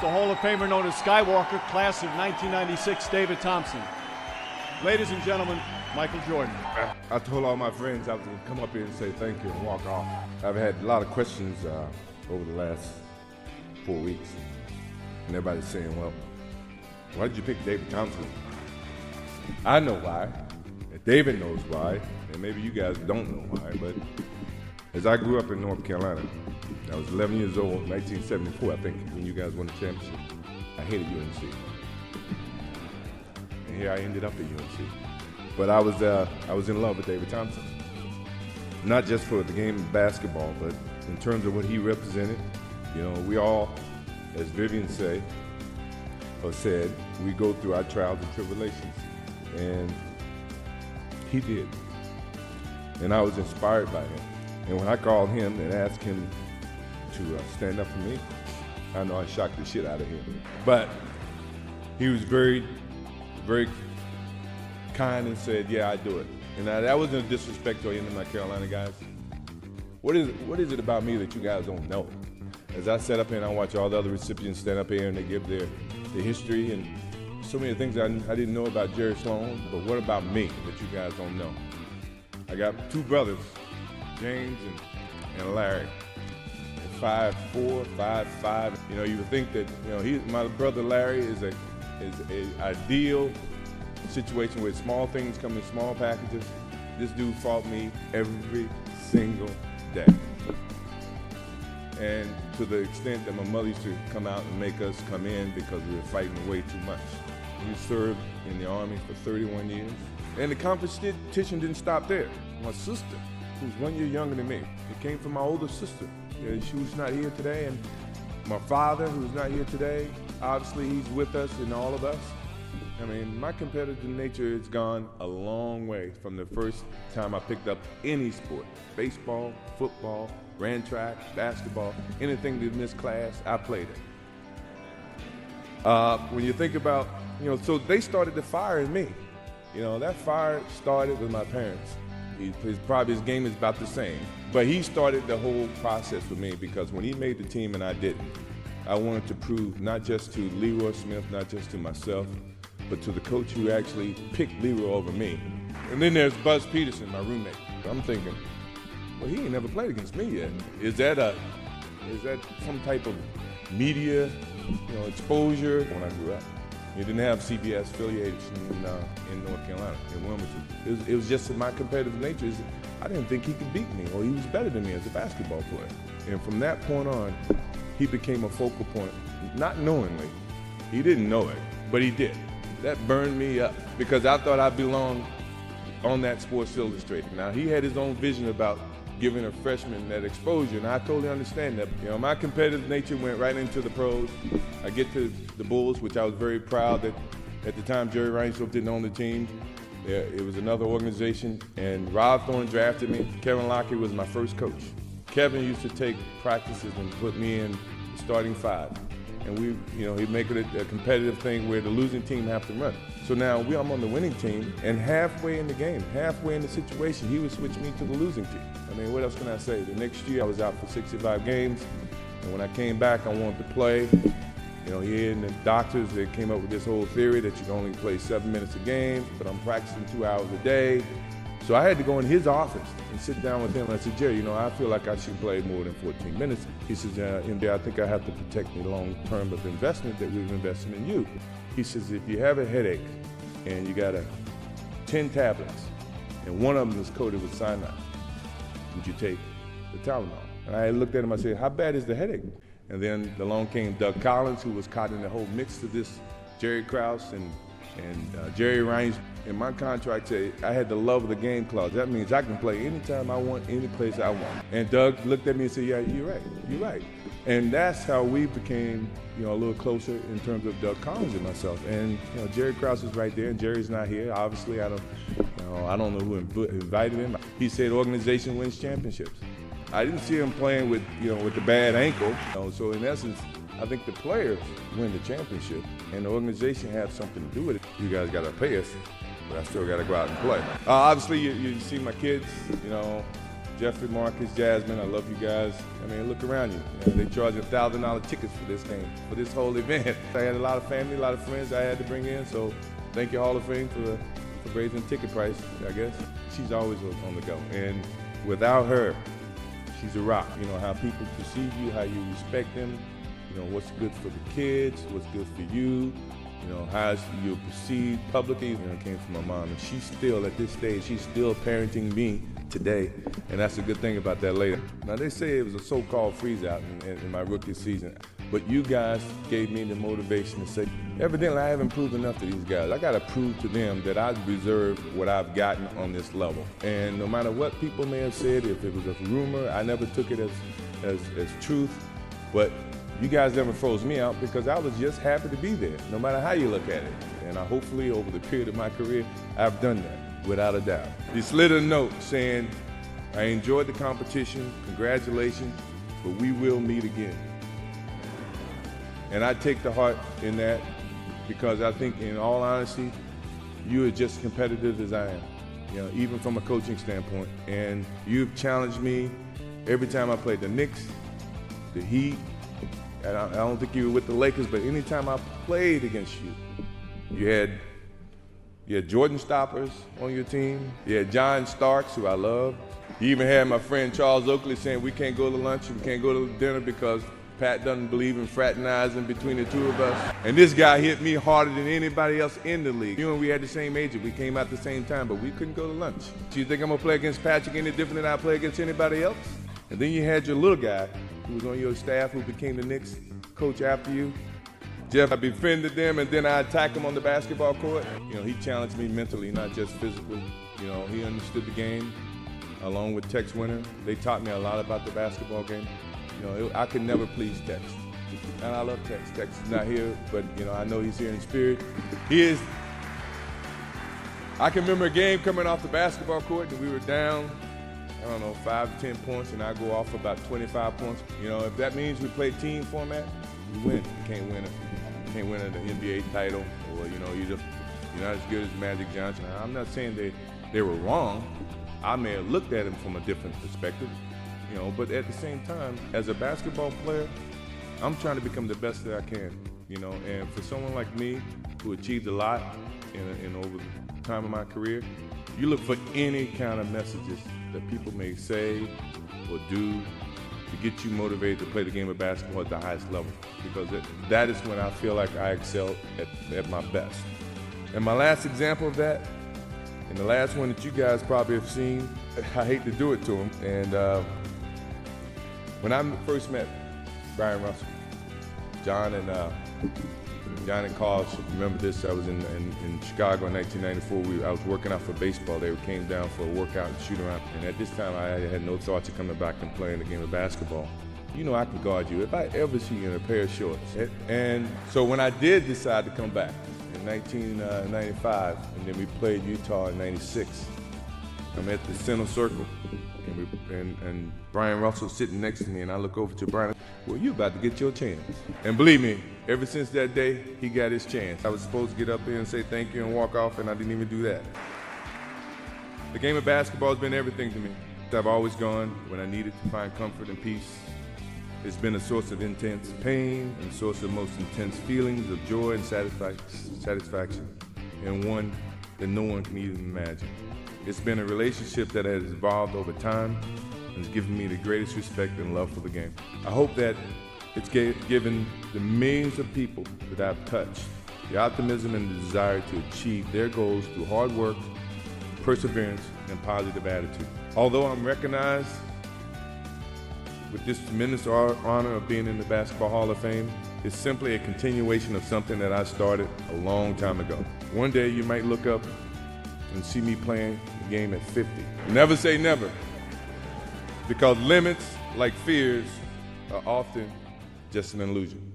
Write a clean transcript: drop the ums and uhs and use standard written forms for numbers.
The Hall of Famer known as Skywalker, class of 1996, David Thompson. Ladies and gentlemen, Michael Jordan. I told all my friends I was going to come up here and say thank you and walk off. I've had a lot of questions over the last 4 weeks. And everybody's saying, well, why did you pick David Thompson? I know why. And David knows why. And maybe you guys don't know why. But as I grew up in North Carolina, I was 11 years old, 1974, I think, when you guys won the championship. I hated UNC. And here I ended up at UNC. But I was in love with David Thompson. Not just for the game of basketball, but in terms of what he represented. You know, we all, as Vivian said, we go through our trials and tribulations. And he did. And I was inspired by him. And when I called him and asked him to stand up for me, I know I shocked the shit out of him. But he was very, very kind and said, yeah, I do it. And that wasn't a disrespect to any of my Carolina guys. What is it about me that you guys don't know? As I sat up here and I watch all the other recipients stand up here and they give their history and so many things I didn't know about Jerry Sloan, but what about me that you guys don't know? I got two brothers, James and Larry. 5'4", 5'5". You know, you would think that, you know, my brother Larry is a ideal situation where small things come in small packages. This dude fought me every single day. And to the extent that my mother used to come out and make us come in because we were fighting way too much. He served in the Army for 31 years. And the competition didn't stop there. My sister, who's 1 year younger than me, it came from my older sister. She was not here today, and my father, who's not here today, obviously he's with us and all of us. I mean, my competitive nature has gone a long way from the first time I picked up any sport. Baseball, football, ran track, basketball, anything in this class, I played it. When you think about, you know, so they started the fire in me. You know, that fire started with my parents. His game is about the same. But he started the whole process with me because when he made the team and I didn't, I wanted to prove not just to Leroy Smith, not just to myself, but to the coach who actually picked Leroy over me. And then there's Buzz Peterson, my roommate. I'm thinking, well, he ain't never played against me yet. Is that some type of media, exposure? When I grew up, you didn't have CBS affiliation in North Carolina, in Wilmington. It was just my competitive nature. I didn't think he could beat me, or he was better than me as a basketball player. And from that point on, he became a focal point, not knowingly. He didn't know it, but he did. That burned me up because I thought I belonged on that Sports Illustrated. Now, he had his own vision about giving a freshman that exposure, and I totally understand that. You know, my competitive nature went right into the pros. I get to the Bulls, which I was very proud that at the time Jerry Reinsdorf didn't own the team. It was another organization, and Rob Thorne drafted me. Kevin Lockett was my first coach. Kevin used to take practices and put me in the starting five. And he'd make it a competitive thing where the losing team have to run. So now I'm on the winning team, and halfway in the game, halfway in the situation, he would switch me to the losing team. I mean, what else can I say? The next year I was out for 65 games, and when I came back, I wanted to play. You know, he and the doctors, they came up with this whole theory that you can only play 7 minutes a game, but I'm practicing 2 hours a day. So I had to go in his office and sit down with him. And I said, Jerry, I feel like I should play more than 14 minutes. He says, I think I have to protect the long term of investment that we've invested in you. He says, if you have a headache and you got 10 tablets and one of them is coated with cyanide, would you take the Tylenol? And I looked at him, I said, how bad is the headache? And then along came Doug Collins, who was caught in the whole mix of this, Jerry Krause and Jerry Reinsdorf. In my contract said I had the love of the game clause. That means I can play anytime I want, any place I want. And Doug looked at me and said, yeah, you're right. And that's how we became, a little closer in terms of Doug Collins and myself. And Jerry Krause is right there, and Jerry's not here. Obviously, I don't know who invited him. He said organization wins championships. I didn't see him playing with the bad ankle. So in essence, I think the players win the championship, and the organization has something to do with it. You guys got to pay us, but I still got to go out and play. Obviously, you see my kids, Jeffrey, Marcus, Jasmine, I love you guys. I mean, look around you. They charge $1,000 tickets for this game, for this whole event. I had a lot of family, a lot of friends I had to bring in, so thank you, Hall of Fame, for raising ticket price, I guess. She's always on the go, and without her, she's a rock. You know, how people perceive you, how you respect them, you know, what's good for the kids, what's good for you, you know, how you're perceived publicly. You know, it came from my mom, and she's still, at this stage, she's still parenting me today, and that's a good thing about that later. Now, they say it was a so-called freeze-out in my rookie season, but you guys gave me the motivation to say, evidently, I haven't proved enough to these guys. I got to prove to them that I deserve what I've gotten on this level. And no matter what people may have said, if it was a rumor, I never took it as truth. But you guys never froze me out because I was just happy to be there, no matter how you look at it. And hopefully, over the period of my career, I've done that, without a doubt. He slid a note saying, I enjoyed the competition, congratulations, but we will meet again. And I take the heart in that because I think, in all honesty, you are just competitive as I am, you know, even from a coaching standpoint. And you've challenged me every time I played the Knicks, the Heat, and I don't think you were with the Lakers, but anytime I played against you, you had Jordan Stoppers on your team. You had John Starks, who I love. You even had my friend Charles Oakley saying we can't go to lunch, we can't go to dinner because Pat doesn't believe in fraternizing between the two of us. And this guy hit me harder than anybody else in the league. You and we had the same agent. We came out at the same time, but we couldn't go to lunch. Do you think I'm going to play against Patrick any different than I play against anybody else? And then you had your little guy who was on your staff who became the Knicks coach after you. Jeff, I befriended them, and then I attacked him on the basketball court. You know, he challenged me mentally, not just physically. You know, he understood the game, along with Tex Winter. They taught me a lot about the basketball game. You know, I could never please Tex. And I love Tex. Tex is not here, but, you know, I know he's here in spirit. He is. I can remember a game coming off the basketball court, and we were down, I don't know, 5 to 10 points, and I go off about 25 points. You know, if that means we play team format, we win. You can't win it. You can't win an NBA title, or, you know, you're not as good as Magic Johnson. Now, I'm not saying they were wrong. I may have looked at him from a different perspective. You know, but at the same time, as a basketball player, I'm trying to become the best that I can, you know, and for someone like me who achieved a lot in over the time of my career, you look for any kind of messages that people may say or do to get you motivated to play the game of basketball at the highest level, because that is when I feel like I excel at my best. And my last example of that, and the last one that you guys probably have seen, I hate to do it to him, and when I first met Brian Russell, John and Carl should remember this. I was in Chicago in 1994. I was working out for baseball. They came down for a workout and shoot around. And at this time, I had no thoughts of coming back and playing the game of basketball. You know I can guard you if I ever see you in a pair of shorts. And so when I did decide to come back in 1995, and then we played Utah in 96, I'm at the center circle. And Brian Russell's sitting next to me, and I look over to Brian. Well, you about to get your chance. And believe me, ever since that day, he got his chance. I was supposed to get up there and say thank you and walk off, and I didn't even do that. The game of basketball has been everything to me. I've always gone when I needed to find comfort and peace. It's been a source of intense pain and a source of most intense feelings of joy and satisfaction, and one that no one can even imagine. It's been a relationship that has evolved over time and has given me the greatest respect and love for the game. I hope that it's given the millions of people that I've touched the optimism and the desire to achieve their goals through hard work, perseverance, and positive attitude. Although I'm recognized with this tremendous honor of being in the Basketball Hall of Fame, it's simply a continuation of something that I started a long time ago. One day you might look up and see me playing the game at 50. Never say never, because limits, like fears, are often just an illusion.